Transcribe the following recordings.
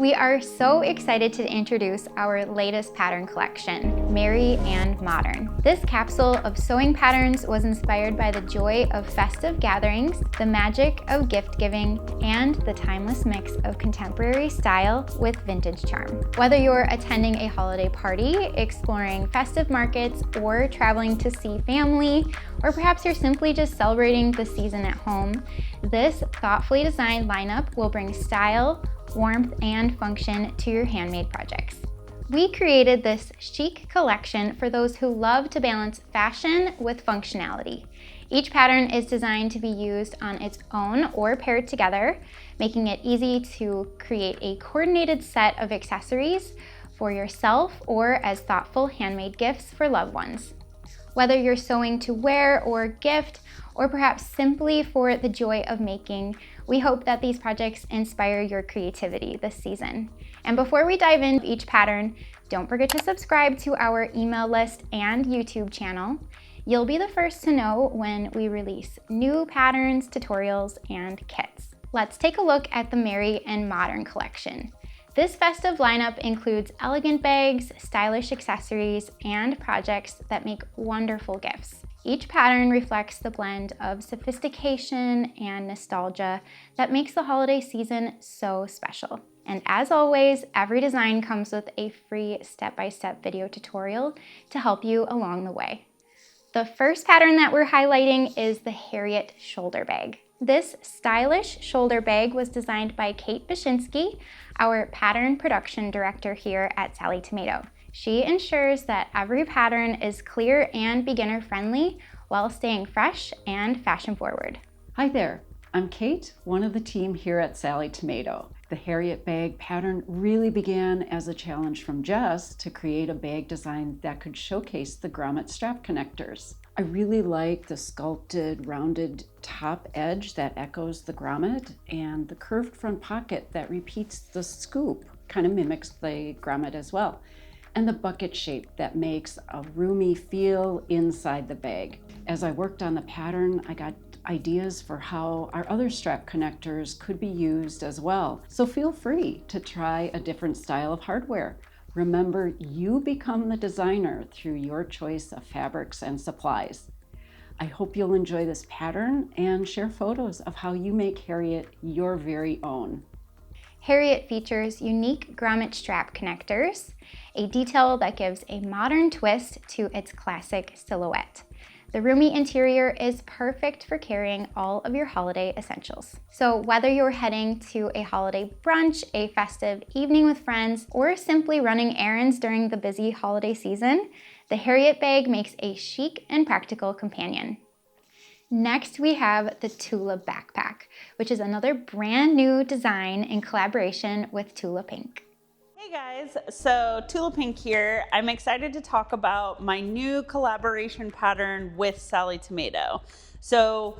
We are so excited to introduce our latest pattern collection, Merry and Modern. This capsule of sewing patterns was inspired by the joy of festive gatherings, the magic of gift giving, and the timeless mix of contemporary style with vintage charm. Whether you're attending a holiday party, exploring festive markets, or traveling to see family, or perhaps you're simply just celebrating the season at home, this thoughtfully designed lineup will bring style, warmth, and function to your handmade projects. We created this chic collection for those who love to balance fashion with functionality. Each pattern is designed to be used on its own or paired together, making it easy to create a coordinated set of accessories for yourself or as thoughtful handmade gifts for loved ones. Whether you're sewing to wear or gift, or perhaps simply for the joy of making, we hope that these projects inspire your creativity this season. And before we dive into each pattern, don't forget to subscribe to our email list and YouTube channel. You'll be the first to know when we release new patterns, tutorials, and kits. Let's take a look at the Merry and Modern collection. This festive lineup includes elegant bags, stylish accessories, and projects that make wonderful gifts. Each pattern reflects the blend of sophistication and nostalgia that makes the holiday season so special. And as always, every design comes with a free step-by-step video tutorial to help you along the way. The first pattern that we're highlighting is the Harriet Shoulder Bag. This stylish shoulder bag was designed by Bashynski, our pattern production director here at SallieTomato. She ensures that every pattern is clear and beginner friendly while staying fresh and fashion forward. Hi there, I'm Kate, one of the team here at SallieTomato. The Harriet bag pattern really began as a challenge from Jess to create a bag design that could showcase the grommet strap connectors. I really like the sculpted, rounded top edge that echoes the grommet and the curved front pocket that repeats the scoop, kind of mimics the grommet as well, and the bucket shape that makes a roomy feel inside the bag. As I worked on the pattern, I got ideas for how our other strap connectors could be used as well. So feel free to try a different style of hardware. Remember, you become the designer through your choice of fabrics and supplies. I hope you'll enjoy this pattern and share photos of how you make Harriet your very own. Harriet features unique grommet strap connectors, a detail that gives a modern twist to its classic silhouette. The roomy interior is perfect for carrying all of your holiday essentials. So whether you're heading to a holiday brunch, a festive evening with friends, or simply running errands during the busy holiday season, the Harriet bag makes a chic and practical companion. Next, we have the Tula Backpack, which is another brand new design in collaboration with Tula Pink. Hey guys, so Tula Pink here. I'm excited to talk about my new collaboration pattern with Sallie Tomato. So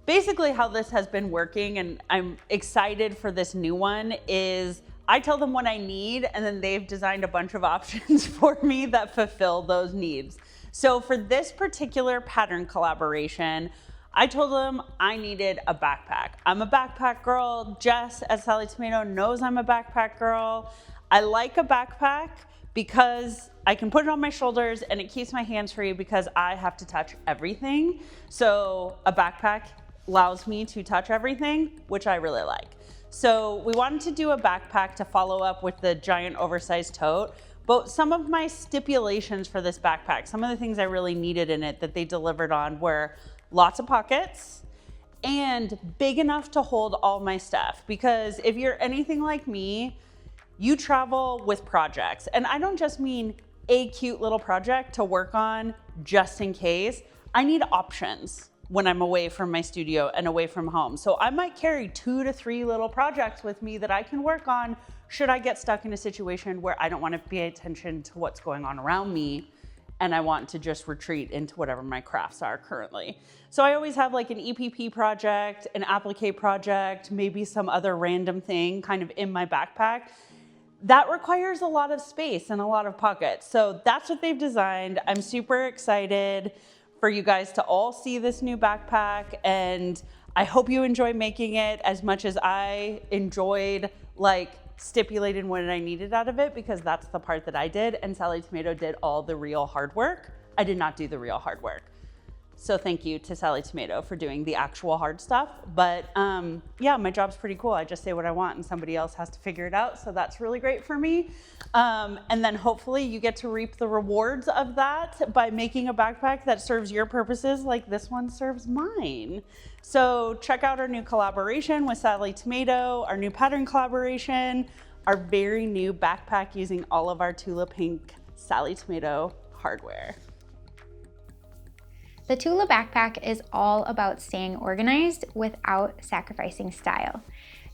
basically how this has been working, and I'm excited for this new one, is I tell them what I need and then they've designed a bunch of options for me that fulfill those needs. So for this particular pattern collaboration, I told them I needed a backpack. I'm a backpack girl. Jess at Sallie Tomato knows I'm a backpack girl. I like a backpack because I can put it on my shoulders and it keeps my hands free because I have to touch everything. So a backpack allows me to touch everything, which I really like. So we wanted to do a backpack to follow up with the giant oversized tote. But some of my stipulations for this backpack, some of the things I really needed in it that they delivered on were lots of pockets and big enough to hold all my stuff. Because if you're anything like me, you travel with projects. And I don't just mean a cute little project to work on just in case. I need options when I'm away from my studio and away from home. So I might carry 2 to 3 little projects with me that I can work on should I get stuck in a situation where I don't want to pay attention to what's going on around me and I want to just retreat into whatever my crafts are currently. So I always have like an EPP project, an applique project, maybe some other random thing kind of in my backpack. That requires a lot of space and a lot of pockets. So that's what they've designed. I'm super excited for you guys to all see this new backpack, and I hope you enjoy making it as much as I enjoyed like stipulated what I needed out of it because that's the part that I did, and Sallie Tomato did all the real hard work. I did not do the real hard work. So thank you to Sallie Tomato for doing the actual hard stuff. But yeah, my job's pretty cool. I just say what I want and somebody else has to figure it out. So that's really great for me. And then hopefully you get to reap the rewards of that by making a backpack that serves your purposes like this one serves mine. So check out our new collaboration with Sallie Tomato, our new pattern collaboration, our very new backpack using all of our Tula Pink Sallie Tomato hardware. The Tula Backpack is all about staying organized without sacrificing style.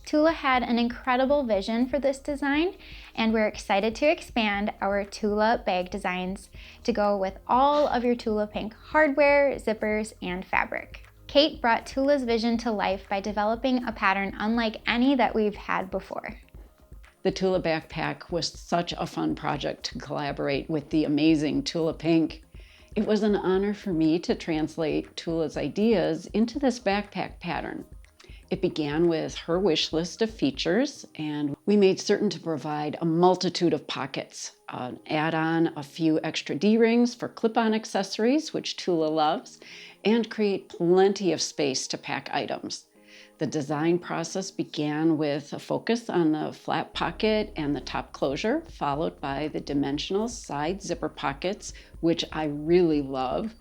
Tula had an incredible vision for this design, and we're excited to expand our Tula bag designs to go with all of your Tula Pink hardware, zippers, and fabric. Kate brought Tula's vision to life by developing a pattern unlike any that we've had before. The Tula Backpack was such a fun project to collaborate with the amazing Tula Pink. It was an honor for me to translate Tula's ideas into this backpack pattern. It began with her wish list of features, and we made certain to provide a multitude of pockets, add on a few extra D-rings for clip-on accessories, which Tula loves, and create plenty of space to pack items. The design process began with a focus on the flap pocket and the top closure, followed by the dimensional side zipper pockets, which I really love,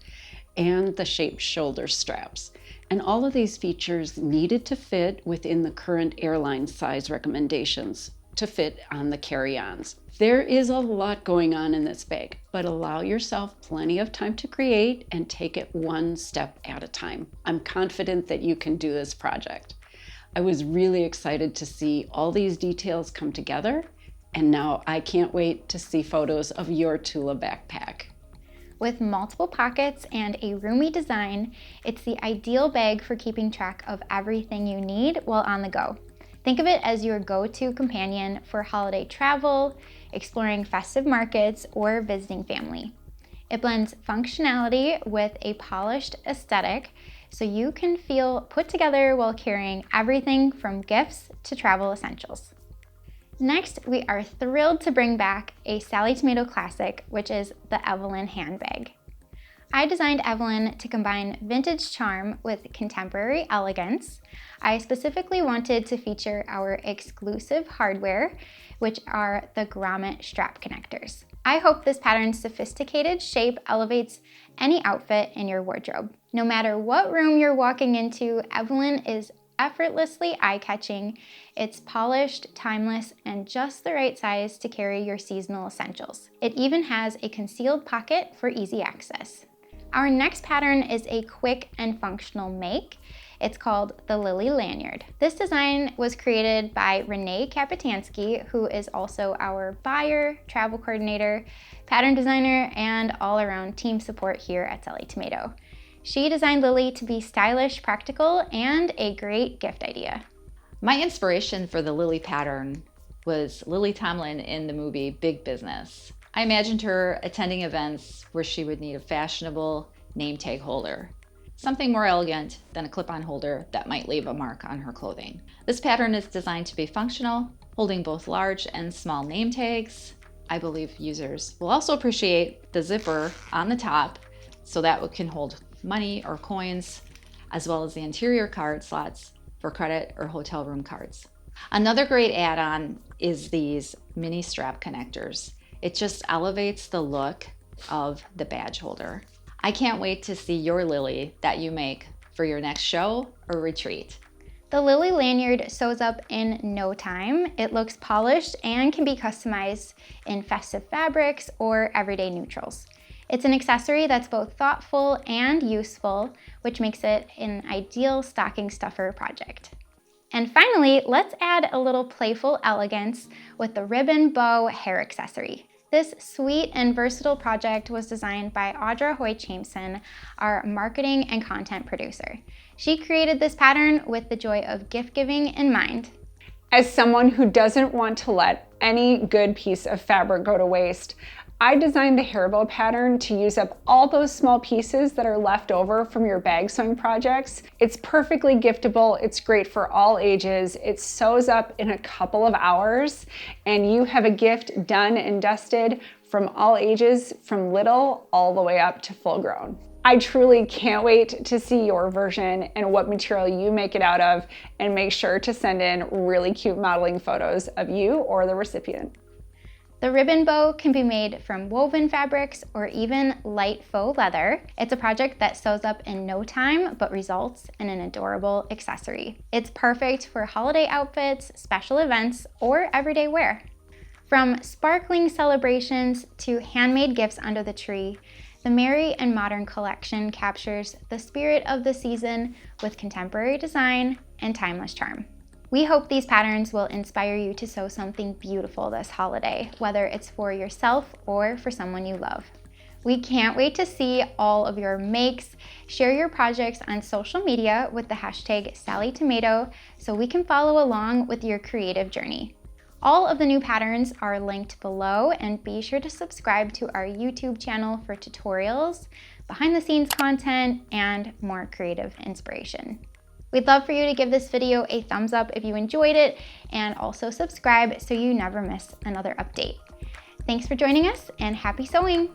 and the shaped shoulder straps. And all of these features needed to fit within the current airline size recommendations to fit on the carry-ons. There is a lot going on in this bag, but allow yourself plenty of time to create and take it one step at a time. I'm confident that you can do this project. I was really excited to see all these details come together, and now I can't wait to see photos of your Tula backpack. With multiple pockets and a roomy design, it's the ideal bag for keeping track of everything you need while on the go. Think of it as your go-to companion for holiday travel, exploring festive markets, or visiting family. It blends functionality with a polished aesthetic, so you can feel put together while carrying everything from gifts to travel essentials. Next, we are thrilled to bring back a Sallie Tomato classic, which is the Evelyn Handbag. I designed Evelyn to combine vintage charm with contemporary elegance. I specifically wanted to feature our exclusive hardware, which are the grommet strap connectors. I hope this pattern's sophisticated shape elevates any outfit in your wardrobe. No matter what room you're walking into, Evelyn is effortlessly eye-catching. It's polished, timeless, and just the right size to carry your seasonal essentials. It even has a concealed pocket for easy access. Our next pattern is a quick and functional make. It's called the Lily Lanyard. This design was created by Renee Kapitanski, who is also our buyer, travel coordinator, pattern designer, and all-around team support here at Sallie Tomato. She designed Lily to be stylish, practical, and a great gift idea. My inspiration for the Lily pattern was Lily Tomlin in the movie Big Business. I imagined her attending events where she would need a fashionable name tag holder, something more elegant than a clip-on holder that might leave a mark on her clothing. This pattern is designed to be functional, holding both large and small name tags. I believe users will also appreciate the zipper on the top so that it can hold money or coins, as well as the interior card slots for credit or hotel room cards. Another great add-on is these mini strap connectors. It just elevates the look of the badge holder. I can't wait to see your Lily that you make for your next show or retreat. The Lily Lanyard sews up in no time. It looks polished and can be customized in festive fabrics or everyday neutrals. It's an accessory that's both thoughtful and useful, which makes it an ideal stocking stuffer project. And finally, let's add a little playful elegance with the ribbon bow hair accessory. This sweet and versatile project was designed by Audra Chaimson, our marketing and content producer. She created this pattern with the joy of gift giving in mind. As someone who doesn't want to let any good piece of fabric go to waste, I designed the hairbow pattern to use up all those small pieces that are left over from your bag sewing projects. It's perfectly giftable, it's great for all ages, it sews up in a couple of hours, and you have a gift done and dusted from all ages, from little all the way up to full grown. I truly can't wait to see your version and what material you make it out of, and make sure to send in really cute modeling photos of you or the recipient. The ribbon bow can be made from woven fabrics or even light faux leather. It's a project that sews up in no time but results in an adorable accessory. It's perfect for holiday outfits, special events, or everyday wear. From sparkling celebrations to handmade gifts under the tree, the Merry and Modern collection captures the spirit of the season with contemporary design and timeless charm. We hope these patterns will inspire you to sew something beautiful this holiday, whether it's for yourself or for someone you love. We can't wait to see all of your makes. Share your projects on social media with the hashtag SallieTomato so we can follow along with your creative journey. All of the new patterns are linked below, and be sure to subscribe to our YouTube channel for tutorials, behind the scenes content, and more creative inspiration. We'd love for you to give this video a thumbs up if you enjoyed it, and also subscribe so you never miss another update. Thanks for joining us, and happy sewing!